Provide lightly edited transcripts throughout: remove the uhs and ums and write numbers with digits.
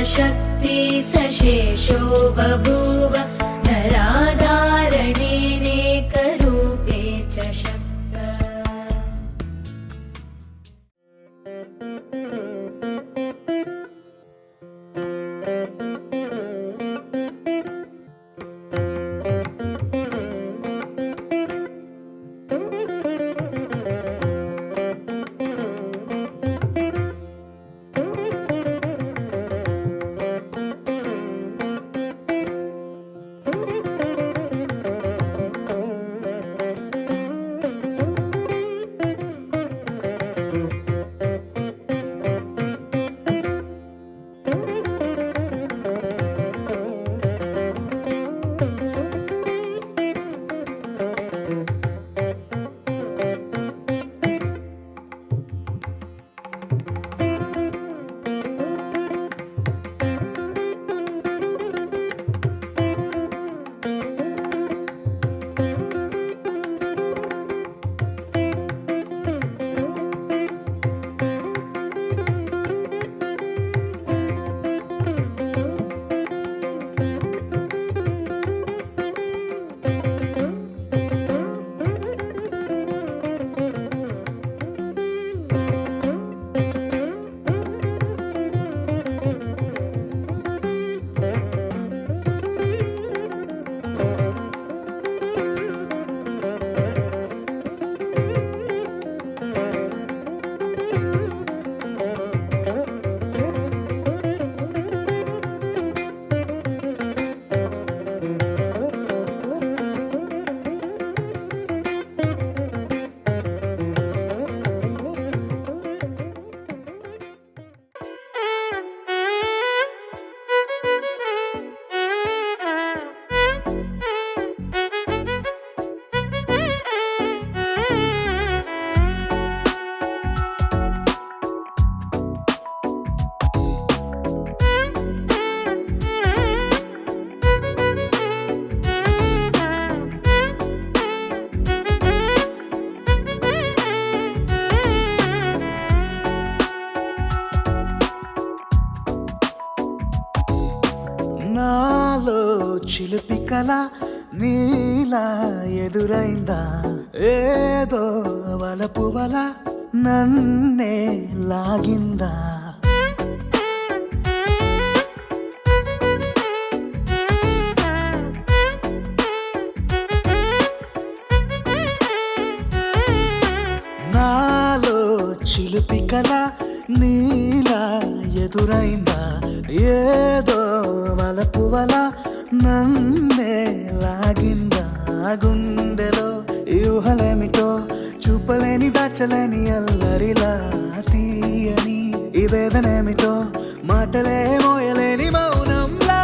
शक्ति सशेषो बभूव नराधारणेनेकरूपे च शक्तः। నాలో చిలిపి కల నీలా ఎదురైందా ఏదో వలపు వల నన్నే లాగిందా నాలో చిలిపి కల నీలా ఎదురైందా ఏదో వలపు వల నన్నే లాగిందా గుండెలో ఊహలేమిటో చూపలేని దాచలేని అల్లరిలా తీయని ఈ వేదనేమిటో మాటలే మోయలేని మౌనంలా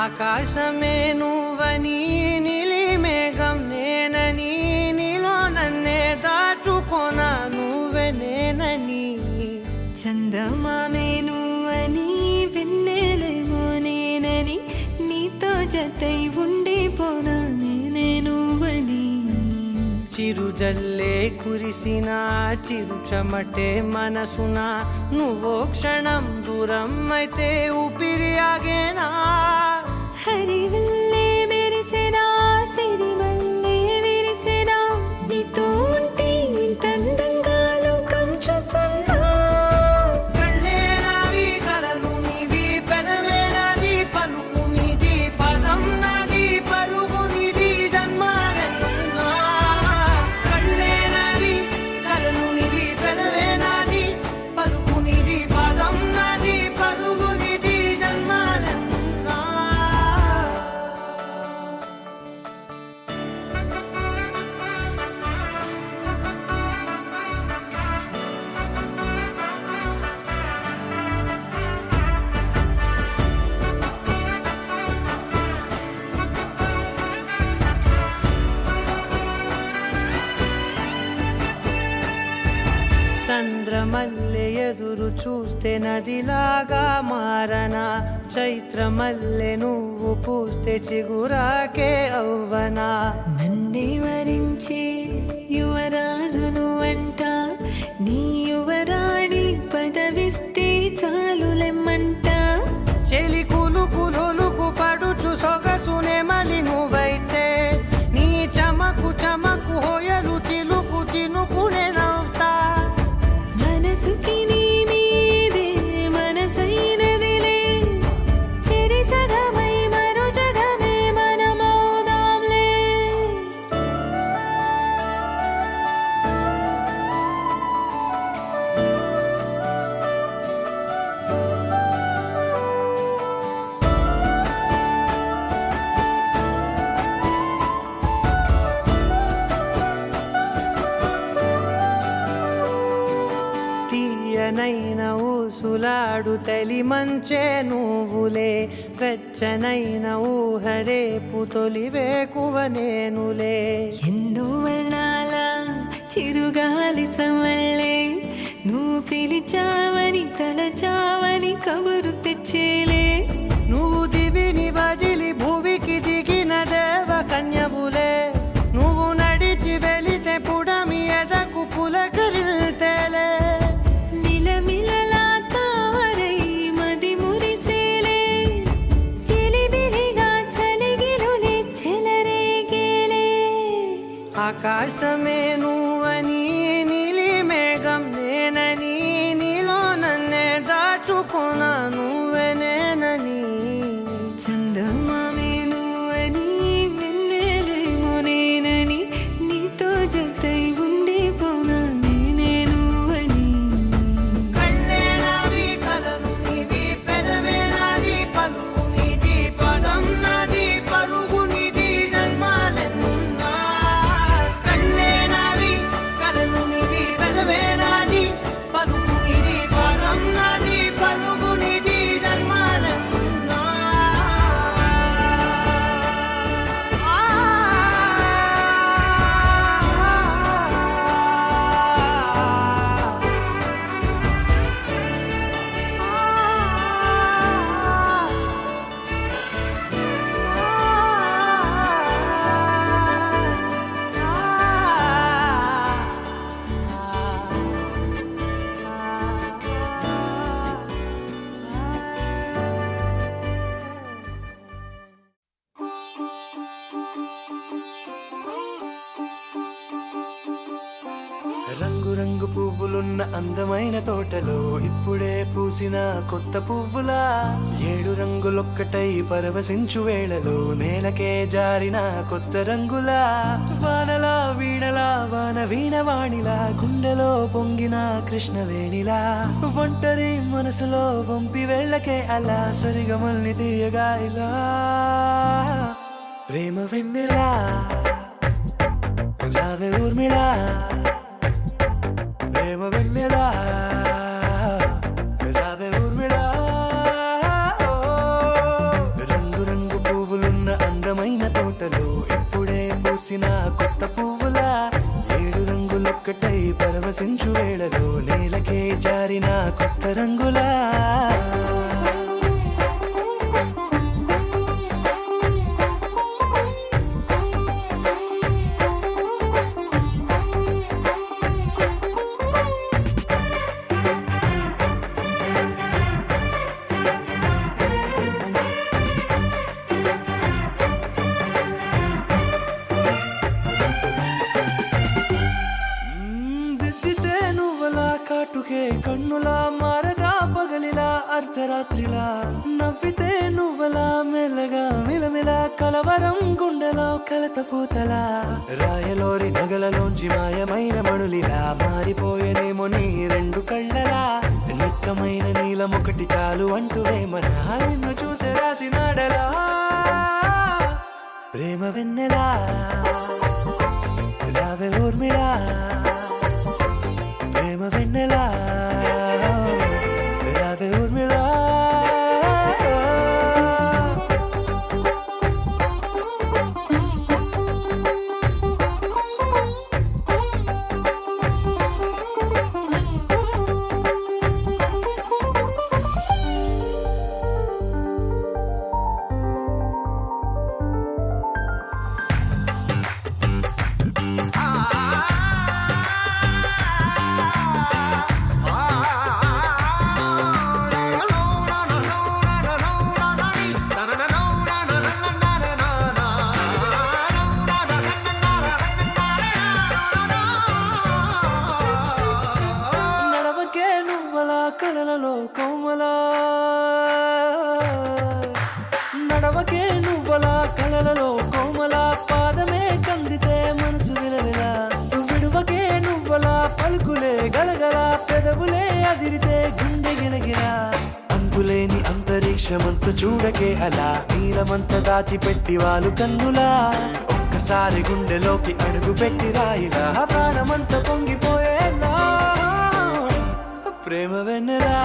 ఆకాశమే నువ్వని నీలి మేఘం నేనని నీలో నన్నే దాచుకోనా నువ్వే నేనని చందమామే నువ్వని వెన్నెలేమో నేనని నీతో జతై ఉండిపోనా నేనే నువ్వని చిరుజల్లే కురిసిన చిరు చెమటే మనసున నువ్వో క్షణం దూరం అయితే ఊపిరి ఆగేనా హరివల్లే మెరిసెనా సిరివల్లే విరిసెనా నీతో ఉంటే ఇంతందంగా లోకం చూస్తున్నా కళ్ళే నావి కలలు నీవి పెనవే నాది పలుకు నీది పదం నాది పరుగు నీది జన్మాలెన్నున్నా కళ్ళే నావి కలలు నీవి పెనవే నాది పలుకు నీది పదం నాది పరుగు నీది జన్మాలెన్నున్నా చంద్రమల్లె ఎదురు చూస్తే నదిలాగా మారనా చైత్రమల్లె నువ్వు పూస్తే చిగురాకే అవ్వనా నన్నే వరించే యువరాజును అంట నీ యువరాణి పదవిస్తే చాలులెమ్మంట చెలి కులుకు పడుచు సొగసునే మలి నువ్వైతే నీ చమకు చమకు హోయలు చిలుకు చినుకునే నవ్వుతా మనసుకి నీ మీదే మనసైనదిలే చెరి సగమై మరో జగమే మనమౌదాంలే తీయనైన ఊసులాడు తలి మంచే నువ్వులే వెచ్చనైన ఊహరేపు తొలి వేకువ నేనులే ఎన్నో వర్ణాల చిరుగాలి సమళ్ళే నువ్వు పిలిచావని తలచావని కబురు తెచ్చేలే నువ్వు దివిని వదిలి భూమికి దిగిన దేవ కన్యవులే నువ్వు నడిచి వెళితే పుడమి ఎదకు పులకరిల్తేలే మిలమిలలా తారై మది మురిసేలే చిలిబిలిగా చలిగిలులే చెలరేగేలే ఆకాశమే నువ్వని నీలి మేఘం నేనని నీలో నన్నే దాచుకోనా నువ్వే నేనని చందమామే నువ్వని వెన్నెలేమో నేనని నీతో జతై ఉండిపోనా నేనే నువ్వని కళ్ళే నావి కలలు నీవి పెదవే నాది పలుకు నీది పదం నాది పరుగు నీది జన్మాలెన్నున్నా కళ్ళే నావి కలలు నీవి పెదవే నాది పలుకు నీది పదం నాది పరుగు నీది జన్మాలెన్నున్నా రంగు రంగు పువ్వులున్న అందమైన తోటలో ఇప్పుడే పూసిన కొత్త పువ్వులా 7 రంగులొక్కటై పరవశించు వేళలో నేలకే జారిన కొత్త రంగులా వానలా వీణలా వాన వీణవాణిలా గుండెలో పొంగిన కృష్ణవేణిలా ఒంటరి మనసులో వంపి వెళ్ళకే అలా సరిగమల్ని తీయగా ఇలా ప్రేమ వెన్నెలా రావే ఊర్మిళా ప్రేమ వెన్నెలా రావే ఊర్మిళా రంగు రంగు పరవశించు వేళలో నేలకే జారిన కొత్త రంగులా దిద్దితే నువ్వలా కాటుకే కన్నులా మారదా పగలిలా అర్ధరాత్రిలా నవ్వితే నువ్వలా మెల్లగా మిలమిలా కలవరం గుండెలో కలత పూతలా రాయలోరి నగలలోంచి మాయమైన మణులిలా మారిపోయేనేమో నీ రెండు కళ్ళలా నిక్కమైన నీలం ఒకటి చాలు అంటూ వేమనా నిన్ను చూసే రాసినాడలా ప్రేమ వెన్నెలా రావే ఊర్మిళా ప్రేమ వెన్నెలా రావే ఊర్మిళా నడవకే నువ్వలా కలలలో కోమలా నడవకే నువ్వలా కలలలో కోమలా పాదమే కందితే మనసు విలవిలా విడువకే నువ్వలా పలుకులే గలగల పెదవులే అదిరితే గుండె గిలగిలా అంతులేని అంతరిక్షమంత చూడకే అలా నీలమంత దాచిపెట్టి వాళ్ళు కన్నులా ఒక్కసారి గుండెలోకి అడుగు పెట్టి రాయిలా ప్రాణమంత పొంగిపోయేలా ప్రేమ వెన్నెలా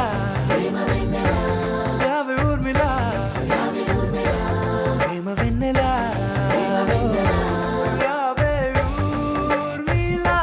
రావే ఊర్మిళా ప్రేమ వెన్నెలా రావే ఊర్మిళా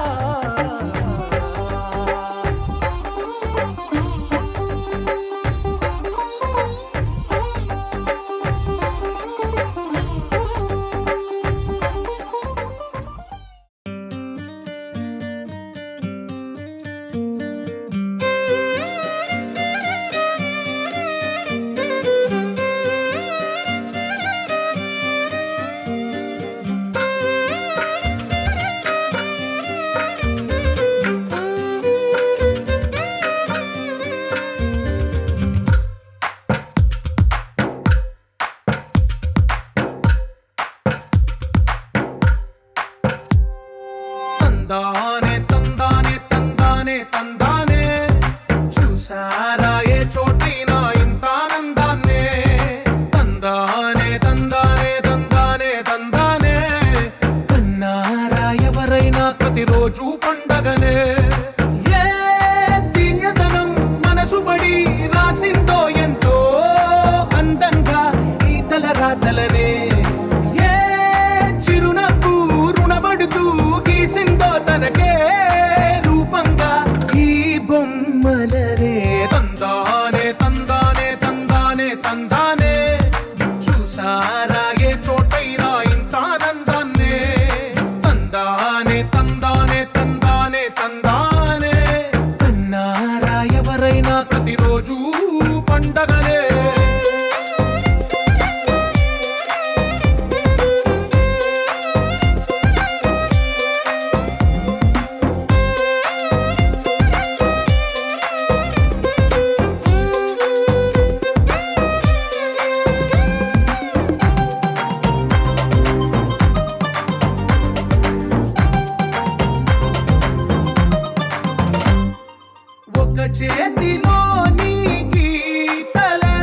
తందానే తందానే తందానే తందానే చూసారా ఏ చోటైనా ఇంత ఆనందాన్నే తందానే తందానే తందానే తందానే కన్నారా ఎవరైనా ప్రతిరోజు పండగనే ఏ తీయదనం మనసు పడి రాసిందో ఎంతో అందంగా ఈ తలరాతలనే ఏ చిరునవ్వు రుణపడుతూ గీసిందో తనకే రూపంగా ఈ బొమ్మలనే తందానే తందానే తందానే తందానే చూసారా ఏ చోటైనా ఇంత ఆనందాన్నే తందానే తందానే తందానే తందానే కన్నారా ఎవరైనా ప్రతిరోజు పండగనే ఒక చేతిలో నీ గీతలే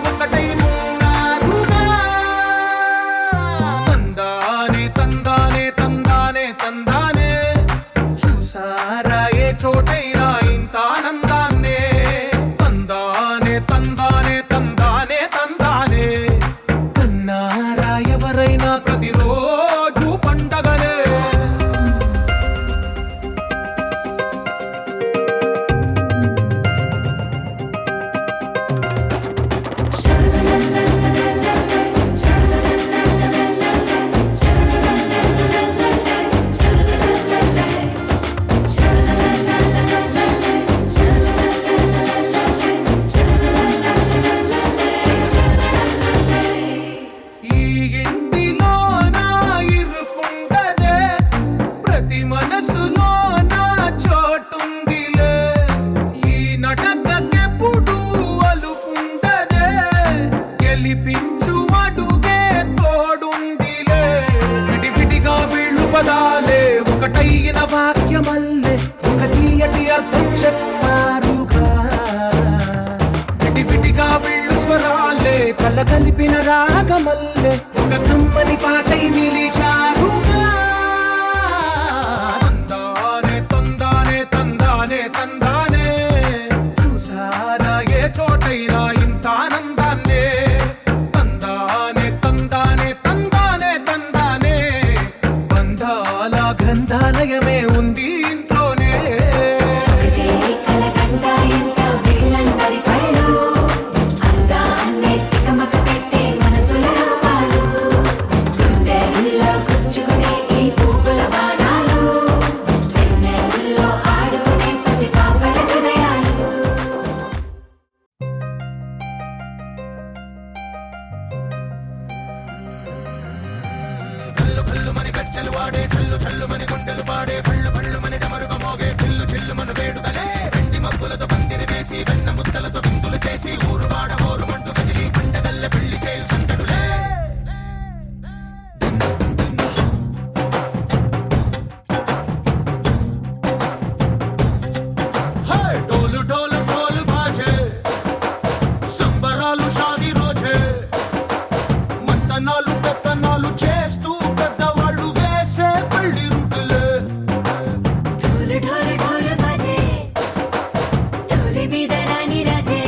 ఒకటై ఉన్నారుగా. తందానే తందానే తందానే తందానే చూసారా ఏ చోటైనా ఇంత ఆనందాన్నే. తందానే తందానే తందానే తందానే కన్నారా ఎవరైనా ప్రతిరోజు పండగనే. ఈ ఇంటిలో నా ఇరుకుండదే ప్రతి మనసులో నా చోటుందిలే. ఈ నటకెప్పుడు అలుపుండదే గెలిపించు అడుగే తోడుందిలే. విడివిడిగా వీళ్ళు పదాలే ఒకటైన వాక్యమల్లే ఒక తీయటి అర్థం చెప్పారుగా. విడివిడిగా వీళ్ళు స్వరాలే కల కలిపిన రాగమల్లే ఒక కమ్మని పాటై నిలిచారుగా. తందానే తందానే తందానే తందానే చూసారా ఏ చోటైనా ఇంత ఆనందాన్నే. తందానే తందానే తందానే తందానే బంధాల గ్రంథాలయమే ఉంది ఇంట్లోనే. ఒకటే కలకండ ఇంట వీళ్ళందరి కళ్ళు అందాన్నే తికమక పెట్టే మనసుల రూపాలు. గుండెల్లో గుచ్చుకునే ఈ పువ్వుల బాణాలు వెన్నెల్లో ఆడుకునే పసిపాపల హృదయాలు. కల్లు కల్లు మని గజ్జలు వాడే కల్లు చల్లు మని గుండెలు పాడే కళ్ళు కళ్ళు మని డమరుగ మోగే చిల్లు చిల్లు మన వేడుదలే. వెండి మబ్బులతో పందిరి వేసి వెన్న ముద్దలతో విందులు చేసి ఊరు వాడ ఊరు మంటు కదిలి పండగల్ల పెళ్లి చేయు సందడులే. హే డోలు డోలు డోలు బాజే సంబరాలు షాదీ రోజే మంతనాలు పెత్తనాలు చేస్తూ పెద్దవాళ్ళు వేసే పెళ్లి రుటులే. ఢోలు ఢోలు ఢోలు బాజే ఢోలు మీద రాణి రాజే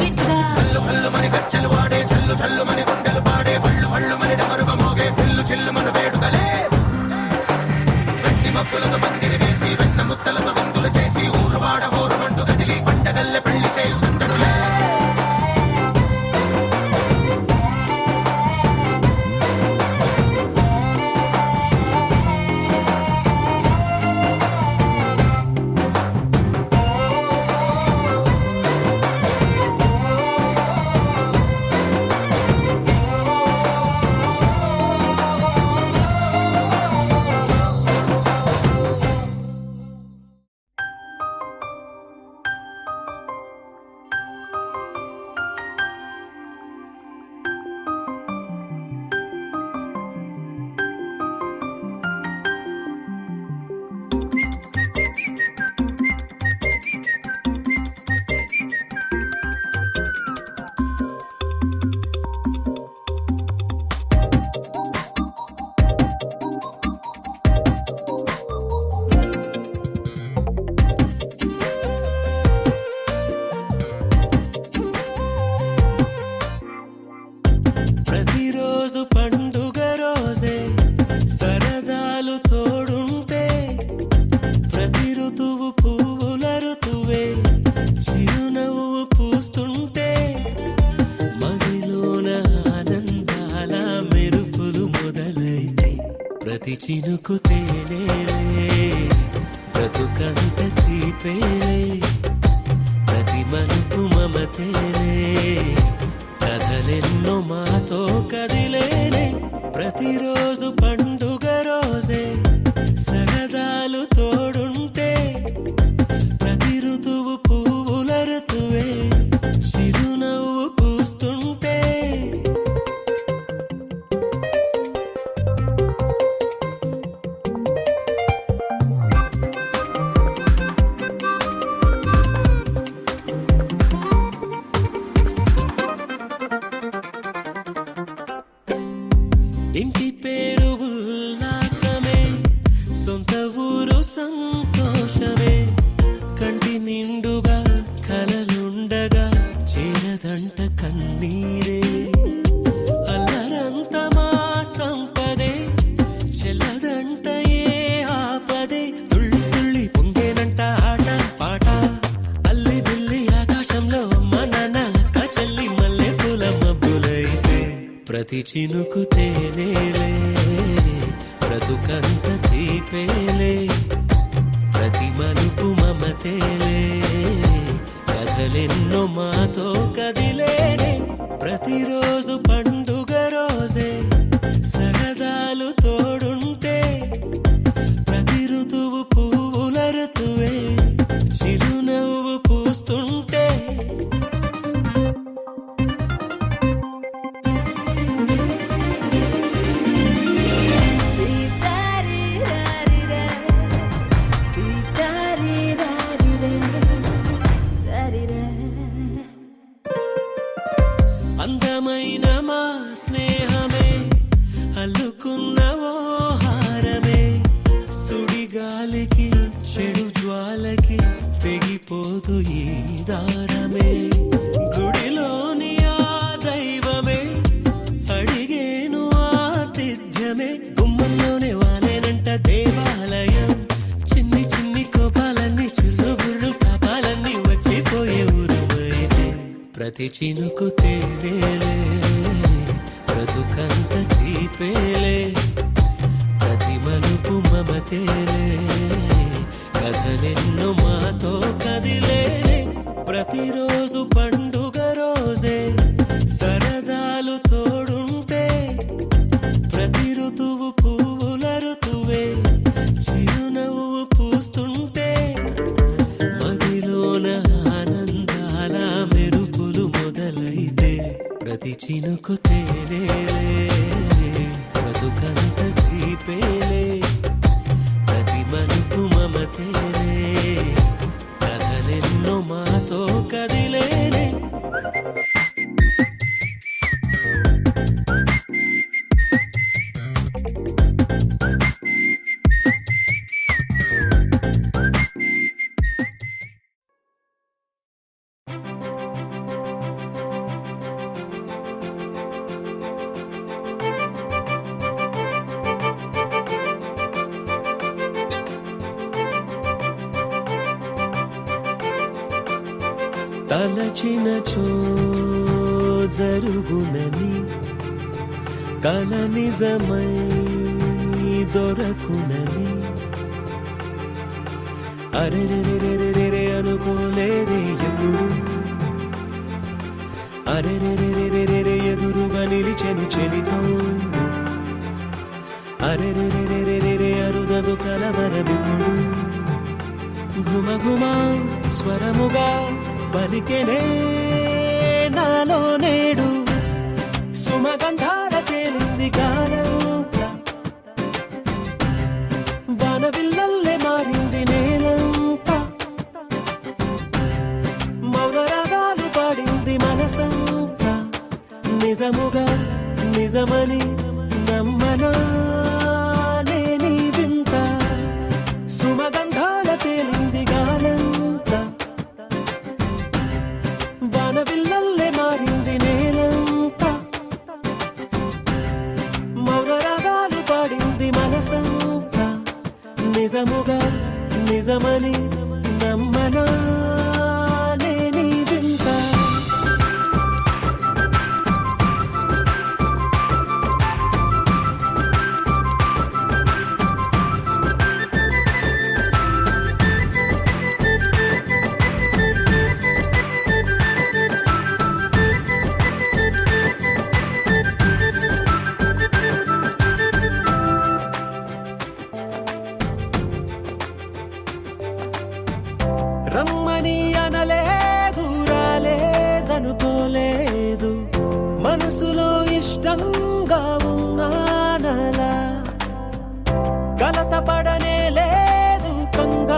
ఇట్లా కల్లు కల్లు మని గజ్జలు వాడే చల్లు చల్లు మని గుండెలు పాడే పళ్ళు పళ్ళు మని డమరుగ మోగే పిల్లు చిల్లు మన వేడుకలే వెండి మబ్బులతో పందిరి వేసి వెన్న ముత్తలతో విందులు చేసి ఊరువాడ హోరుమంటూ కదిలి పంటగల్లె పెళ్లి చేయు సందడులే ప్రతిరోజు పండుగ రోజే సరదాలు తోడుంటే ప్రతి ఋతువు పువ్వుల ఋతువే చిరునవ్వు పూస్తుంటే మదిలోన ఆనందాల మెరుపులు మొదలైతే ప్రతి చినుకు తేనేలే బ్రతుకంత తీపేలే ప్రతి మలుపు మమతేలే కథలెన్నో మాతో కదిలేనే ప్రతిరోజు పండుగ రోజే సరదాలు తోడుంటే ప్రతి ఋతువు పువ్వుల ఋతువే చిరునవ్వు పూస్తుంటే ఇంటి పేరు ఉల్లాసమే సొంత ఊరు సంతోషమే కంటి నిండుగా కలలుండగా చేరదంట కన్నీరే అల్లరంత మా సంపదే చెల్లదంట ఏ ఆపదే తుళ్ళి తుళ్ళి పొంగేనంట ఆట పాట అల్లి బిల్లి ఆకాశంలో అమ్మ నాన్న అక్క చెల్లి మల్లె పూల మబ్బులైతే ప్రతి చినుకు తేనేలే బ్రతుకంత తీపేలే ప్రతి మలుపు మమతేలే కథలెన్నో మాతో కదిలేనే ప్రతిరోజు పండుగ రోజే సరదాలు తోడుంటే ప్రతి ఋతువు పువ్వుల ఋతువే చిరునవ్వు పూస్తుంటే అందమైన మా స్నేహమే అల్లుకున్న ఓ హారమే సుడిగాలికి చెడు జ్వాలకి తెగిపోదు ఈ దారమే గుడిలోని ఆ దైవమే అడిగేను ఆతిథ్యమే గుమ్మంలోనే వాలేనంట దేవాలయం చిన్ని చిన్ని కోపాలన్నీ చిల్లుబుర్రు పాపాలన్నీ వచ్చిపోయే ఊరుమైతే ప్రతి చినుకు తేనేలే బ్రతుకంత తీపేలే ప్రతి మలుపు మమతేలే కథలెన్నో మాతో కదిలేనే ప్రతిరోజు పండుగ రోజే సరదాలు తోడుంటే ప్రతి ఋతువు పువ్వుల ఋతువే చిరునవ్వు పూస్తుంటే మదిలోన ఆనందాల మెరుపులు మొదలైతే ప్రతి చినుకు తేనేలే బ్రతుకంత తీపేలే ప్రతి మలుపు మమతేలే కథలెన్నో మాతో కదిలేనే తలచినచో జరుగునని కల నిజమై దొరకునని అరెరెరెరెరెరె అనుకోలేదే ఎప్పుడు అరెరెరెరెరెరె ఎదురుగా నిలిచెను చెలితోడు అరెరెరెరెరెరె అరుదగు కలవరమిప్పుడు ఘుమఘుమ స్వరముగా పలికెనే నాలో నేడు సుమగంధాల తేలింది గానంతా వానవిల్లల్లే మారింది నేలంతా మౌనరాగాలు పాడింది మనసంతా నిజముగా నిజమని నమ్మనా నేనీ వింత సుమగంధాల తేలింది గానంతా వానవిల్లల్లే మారింది నేలంతా మౌనరాగాలు పాడింది మనసంతా నిజముగా నిజమని నమ్మనా నేనీ వింత రమ్మని అనలేదు రాలేదనుకోలేదు మనసులో ఇష్టంగా ఉన్నానలా కలత పడనే లేదు కంగారైపోలేదు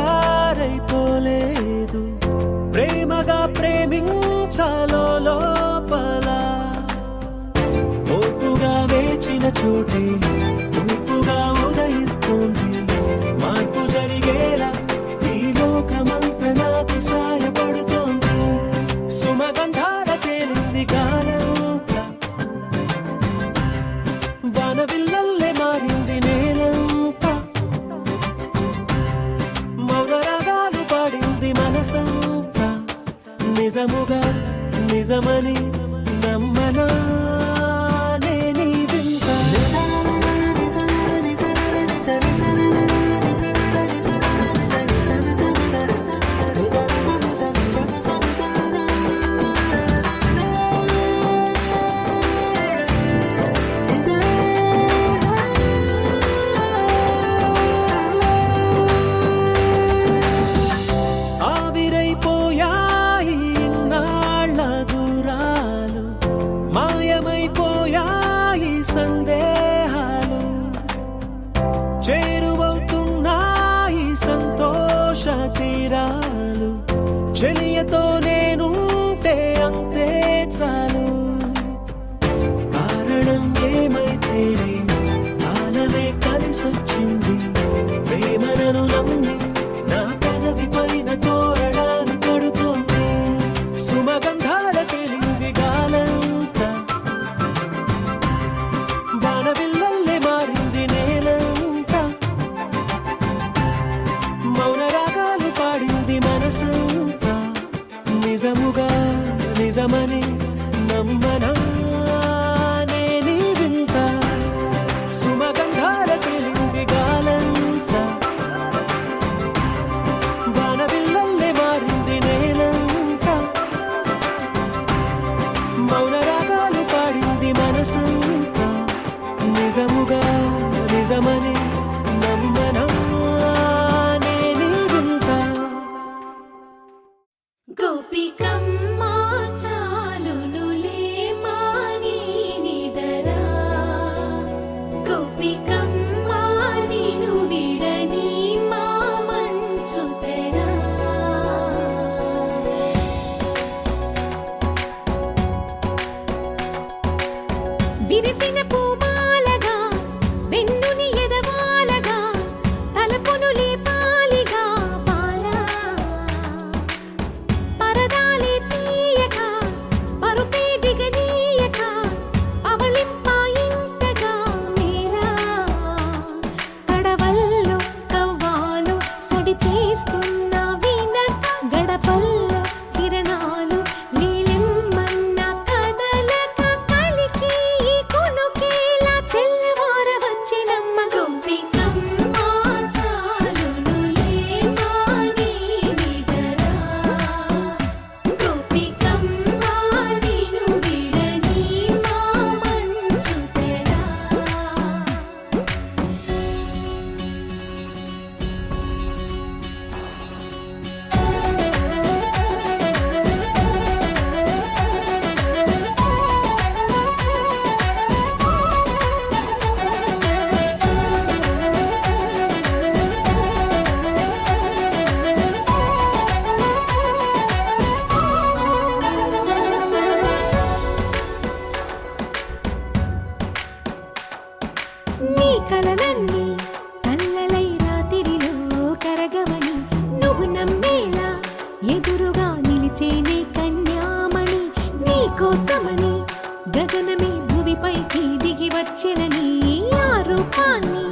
ప్రేమగా ప్రేమించాలో లోపల ఓపుగా వేచిన చోటే తూర్పుగా ఉదయిస్తుంది మార్పు జరిగేలా ఈ లోకమంత నాకు సాయపడుతోంది సుమగంధాల తేలింది గానంతా వానవిల్లల్లే మారింది నేలంతా మౌనరాగాలు పాడింది మనసంతా నిజముగా నిజమని నమ్మనా నేనీ వింత ఆవిరైపోయాయి ఇన్నాళ్ళ దూరాలు మాయమైపోయాయి సందేహాలు చేరువవుతున్నాయి సంతోష తీరాలు చెలియతో నేనుంటే అంతే చాలు కారణం ఏమైతేనే కాలమే కలిసొచ్చింది ప్రేమను నమ్మి నా పెదవి పైన తోరణాలు కడుతోంది సుమగంధాల తేలింది గాలంతా వానవిల్లల్లే మారింది నేలంతా మౌనరాగాలు పాడింది మనసంతా నిజముగా నిజమని నమ్మనా నేనీ వింత సుమగంధాల తేలింది గాలంతా వానవిల్లల్లే మారింది నేలంతా మౌనరాగాలు పాడింది మనసంతా నిజముగా నిజమని నమ్మనా నేనీ వింత గోపికమ్మ చాలునులే మా మార్చెనని ఆ రూపాన్ని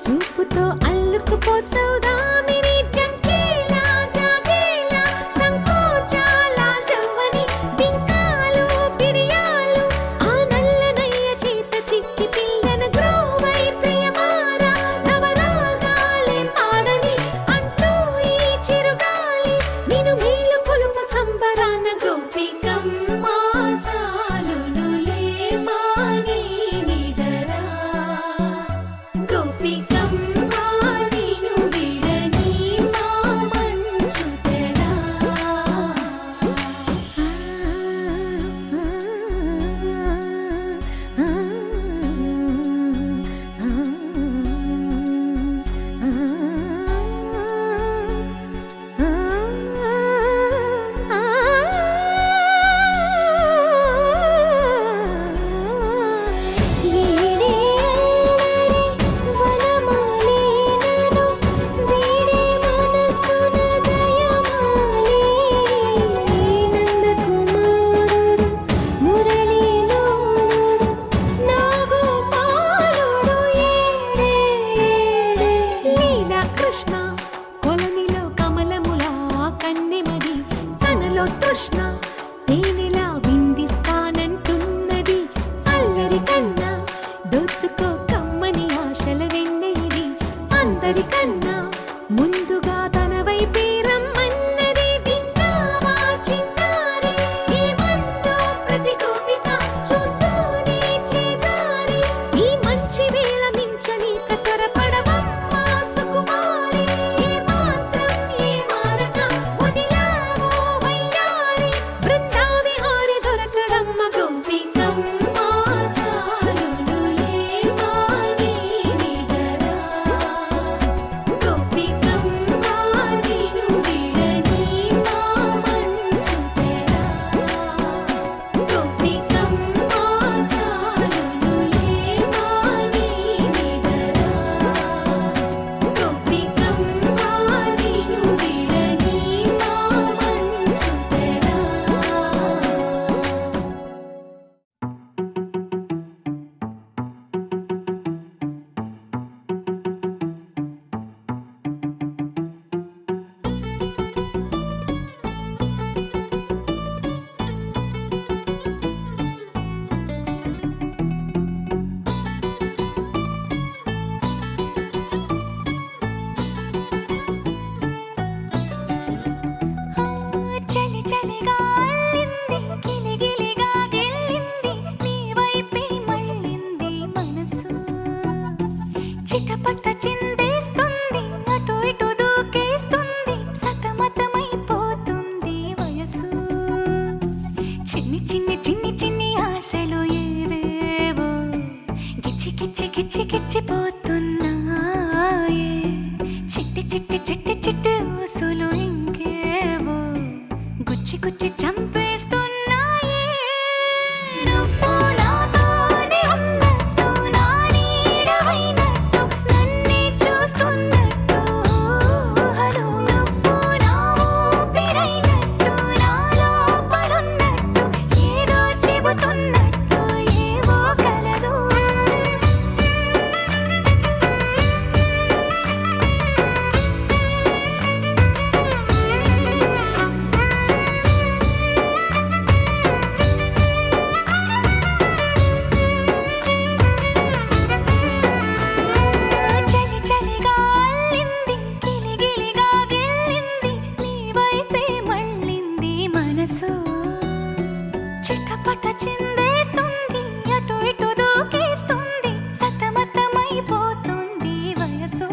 చూపుతో అల్లుకుపోసౌదామిని జంకేలా జాగేలా సంకోచాల జవ్వని బింకాలు బిరియాలు ఆ నల్లనయ్య చేత చిక్కి పిల్లన గ్రోవై ప్రియమారా నవరాగాలే పాడని అంటూ ఈ చిరుగాలి నిన్ను మేలు కొలుపు సంబరాన గోపికమ్మ చాలునులే మాని నిదరా గోపికమ్మ నిన్ను విడని మా మంచు తెరా కృష్ణ కొలనిలో కమలములా కన్నెమది తనలో తృష్ణ తేనెలా విందిస్తానంటున్నది అల్లరి కన్నా దోచుకో కమ్మని ఆశల వెన్నెయిది అందరికన్నా ముందుగా తన వైపే రమ్మన్నది విన్నావా చిన్నారి ఈ మందు ప్రతి గోపిక చూస్తూనే చేజారి ఈ మంచి వేళ మించని కతరపడవమ్మ సుకుమారి ఏ మాత్రం ఏ మారక వదిలావో వయ్యారి బృందావిహారి దొరకడమ్మ గోపికమ్మ చాలునులే మాని నిదరా గోపికమ్మ నిన్ను విడని మా మంచు తెరా గోపికమ్మ చాలునులే మాని నిదరా గోపికమ్మ నిన్ను విడని మా మంచు తెరా చలి చలిగా అల్లింది గిలిగిలిగా గెల్లింది నీ వైపే మళ్ళింది మనసు చిటపట చిందేస్తుంది అటు ఇటు దూకేస్తుంది సతమతమైపోతుంది వయసు చిన్ని చిన్ని చిన్ని చిన్ని ఆశలు ఏవేవో గిచ్చి గిచ్చి గిచ్చి గిచ్చిపోతున్నాయే చిట్టి చిట్టి చిట్టి చిట్టి ఊసులు ఇంకేవో గుచ్చి గుచ్చి చంపేస్తున్నాయే నువ్వు నాతోనే ఉన్నట్టు నా నీడవైనట్టు నన్నే చూస్తున్నట్టు ఊహలు నువ్వు నా ఊపిరైనట్టు నా లోపలున్నట్టు ఏదో చెబుతున్నట్టు ఏవో కలదు చలి చలిగా అల్లింది గిలిగిలిగా గెల్లింది నీ వైపే మళ్ళింది మనసు చిటపట చిందేస్తుంది అటు ఇటు దూకేస్తుంది సతమతమైపోతుంది వయసు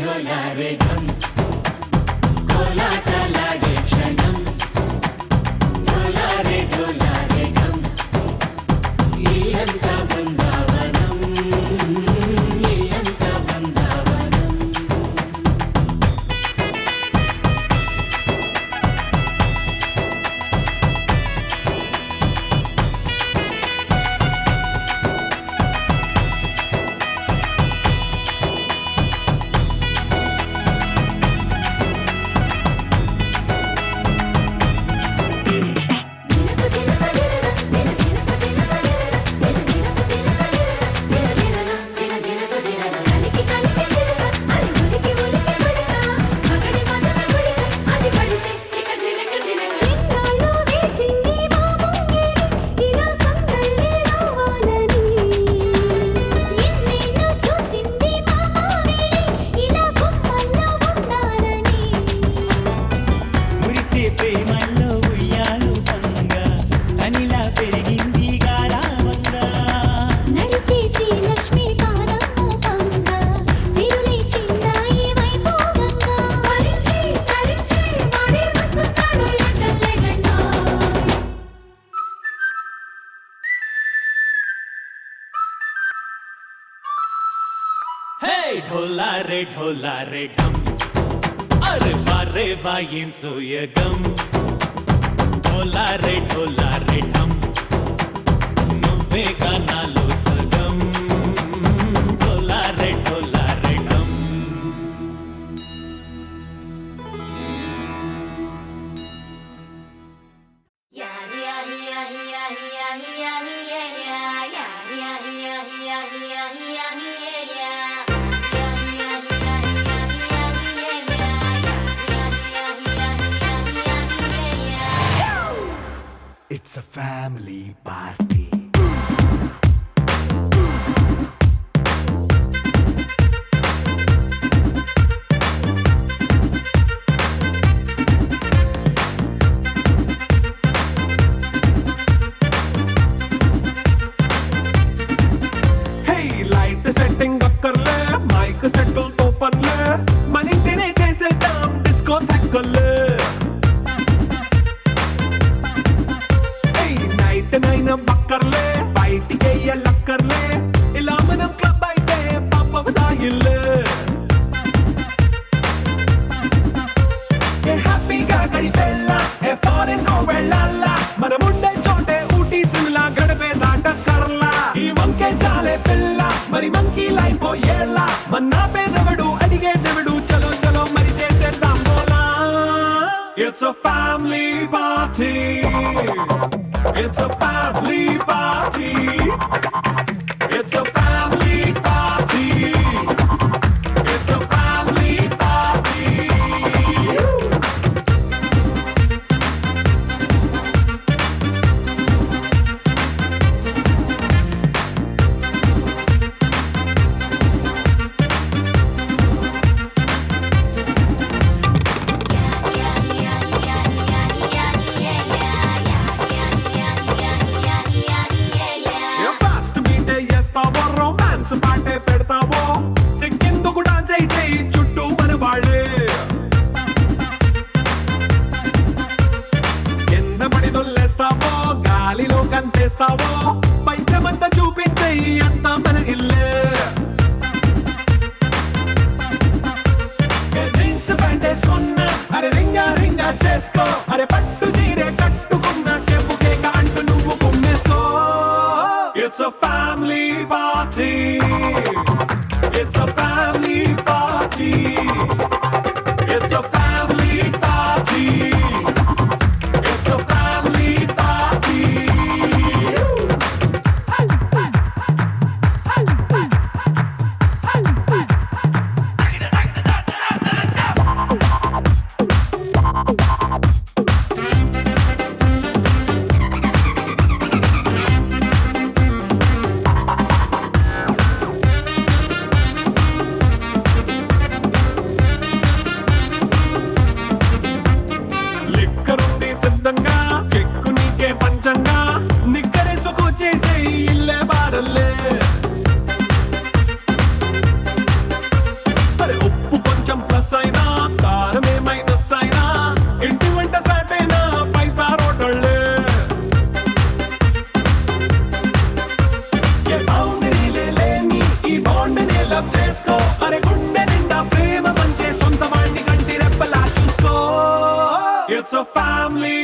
ఢోలారే ఢమ్ కోలాటలాడే క్షణం ఢోలారే ఢోలారే ఢమ్ ఇల్లంతా బృందావనం ఇల్లంతా బృందావనం ఎన్నాళ్ళు వేచింది మా ముంగిరి ఇలా సందళ్ళే రావాలని ఎన్నేళ్ళు చూసింది మా మావేడి ఇలా గుమ్మల్లో ఉండాలని మురిసే ప్రేమల్లో ఉయ్యాలు పంగా అనిలా పెరిగింది గారావంగా నడిచే శ్రీలక్ష్మి పాదము పంగా సిరులే చిందాయి వైభోగంగా హరించి హరించి వాడే వస్తున్నాడు ఎట్టలే గంటో హే ఢోలా రే ఢమ్ అరే వా ఏం సోయగం ఢోలా రే ఢమ్ నువ్వే నాలో సగం ఢోలా రే ఢమ్ It's a family party. Hey, light setting అక్కర్లే మైక్ సెట్టుల్ తో పనులే మన ఇంటినే చేసేద్దాం డిస్కో థక్కర్లే నైట్ నైన్ బక్కర్లే బయటికి లక్కర్లే ఇలా మనం క్లబ్ అయితే పాపదాయిల్లే హ్యాపీగా గడిపెళ్ళ ఏ ఫారెన్ కో వెళ్ళాలా మనం ఉండే చోటే ఊటీ సిమ్లా గడిపే దాటక్కర్లా ఈ వంకే చాలే పిల్ల మరి మంకీ లైఫ్ ఏళ్ళ మన్నా పేదవడు అడిగేదెవడు చలో చలో మరి చేసేద్దాం బోలా It's a family party. It's a family party. It's a family party. It's a family party. Fast beat చేస్తావో రొమాన్స్ పాటే పెడతావో సిక్కిందుకు డాన్స్ అయితే చుట్టూ మన వాళ్ళే కింద పడి దొల్లేస్తావో గాలిలో కంటేస్తావో పైచమంతా చూపించే అంతా మన ఇల్లే జీన్స్ ప్యాంట్ వేసుకున్నా అరే రింగా రింగా చేసుకో అరే పట్టు చీరే కట్టుకున్నా చెప్పుకే అంటూ నువ్వు కుమ్మేసుకో It's a family party. It's a family party. It's a family party. It's a family party. కొంచెం ప్లస్ అయినా కారమే మైనస్ అయినా ఇంటి వంట సాటైనా 5 స్టార్ హోటళ్ళే ఏ బౌండరీలే లేని ఈ బాండ్ ని లవ్ చేసుకో అరే గుండె నిండా ప్రేమ పంచే సొంత వాణ్ణి కంటి రెప్పలా చూసుకో ఇట్స్ అ ఫ్యామిలీ